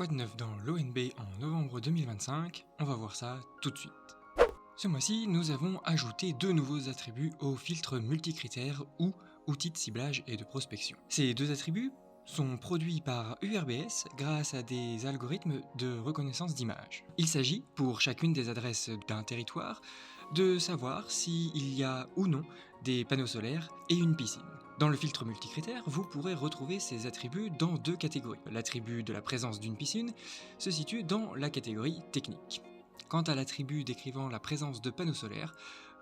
Quoi de neuf dans l'ONB en novembre 2025? On va voir ça tout de suite. Ce mois-ci, nous avons ajouté deux nouveaux attributs au filtre multicritères ou outil de ciblage et de prospection. Ces deux attributs sont produits par URBS grâce à des algorithmes de reconnaissance d'image. Il s'agit, pour chacune des adresses d'un territoire, de savoir s'il y a ou non des panneaux solaires et une piscine. Dans le filtre multicritère, vous pourrez retrouver ces attributs dans deux catégories. L'attribut de la présence d'une piscine se situe dans la catégorie technique. Quant à l'attribut décrivant la présence de panneaux solaires,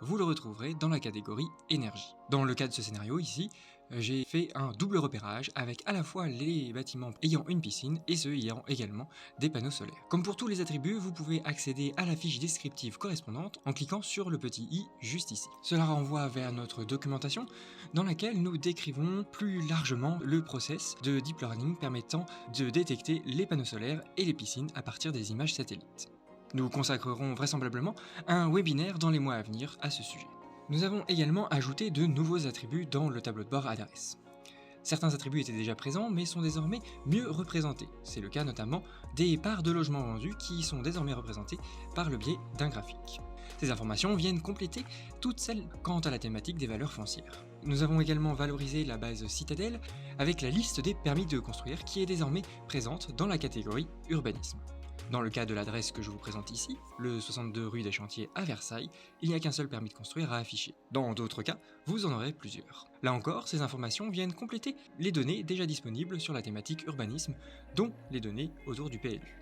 vous le retrouverez dans la catégorie énergie. Dans le cas de ce scénario ici, j'ai fait un double repérage avec à la fois les bâtiments ayant une piscine et ceux ayant également des panneaux solaires. Comme pour tous les attributs, vous pouvez accéder à la fiche descriptive correspondante en cliquant sur le petit i juste ici. Cela renvoie vers notre documentation dans laquelle nous décrivons plus largement le process de deep learning permettant de détecter les panneaux solaires et les piscines à partir des images satellites. Nous consacrerons vraisemblablement un webinaire dans les mois à venir à ce sujet. Nous avons également ajouté de nouveaux attributs dans le tableau de bord adresse. Certains attributs étaient déjà présents mais sont désormais mieux représentés. C'est le cas notamment des parts de logements vendus qui sont désormais représentées par le biais d'un graphique. Ces informations viennent compléter toutes celles quant à la thématique des valeurs foncières. Nous avons également valorisé la base Citadel avec la liste des permis de construire qui est désormais présente dans la catégorie urbanisme. Dans le cas de l'adresse que je vous présente ici, le 62 rue des Chantiers à Versailles, il n'y a qu'un seul permis de construire à afficher. Dans d'autres cas, vous en aurez plusieurs. Là encore, ces informations viennent compléter les données déjà disponibles sur la thématique urbanisme, dont les données autour du PLU.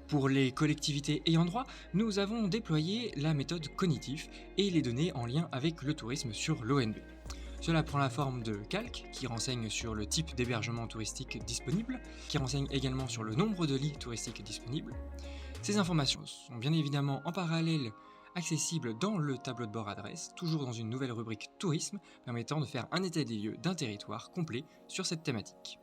Pour les collectivités ayant droit, nous avons déployé la méthode cognitif et les données en lien avec le tourisme sur l'ONB. Cela prend la forme de calques qui renseignent sur le type d'hébergement touristique disponible, qui renseignent également sur le nombre de lits touristiques disponibles. Ces informations sont bien évidemment en parallèle accessibles dans le tableau de bord adresse, toujours dans une nouvelle rubrique tourisme, permettant de faire un état des lieux d'un territoire complet sur cette thématique.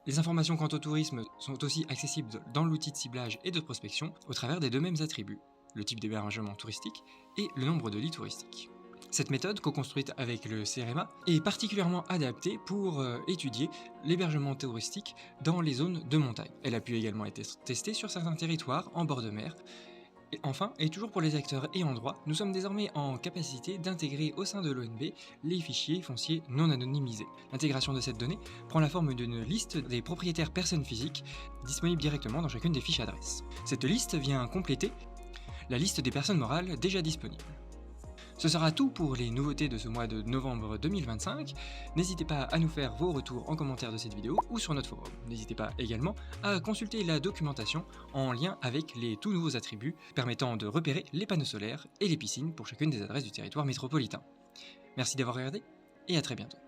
Les informations quant au tourisme sont aussi accessibles dans l'outil de ciblage et de prospection au travers des deux mêmes attributs, le type d'hébergement touristique et le nombre de lits touristiques. Cette méthode, co-construite avec le CRMA, est particulièrement adaptée pour étudier l'hébergement touristique dans les zones de montagne. Elle a pu également être testée sur certains territoires en bord de mer. Et enfin, et toujours pour les acteurs ayant droit, nous sommes désormais en capacité d'intégrer au sein de l'ONB les fichiers fonciers non anonymisés. L'intégration de cette donnée prend la forme d'une liste des propriétaires personnes physiques disponibles directement dans chacune des fiches adresses. Cette liste vient compléter la liste des personnes morales déjà disponibles. Ce sera tout pour les nouveautés de ce mois de novembre 2025. N'hésitez pas à nous faire vos retours en commentaire de cette vidéo ou sur notre forum. N'hésitez pas également à consulter la documentation en lien avec les tout nouveaux attributs permettant de repérer les panneaux solaires et les piscines pour chacune des adresses du territoire métropolitain. Merci d'avoir regardé et à très bientôt.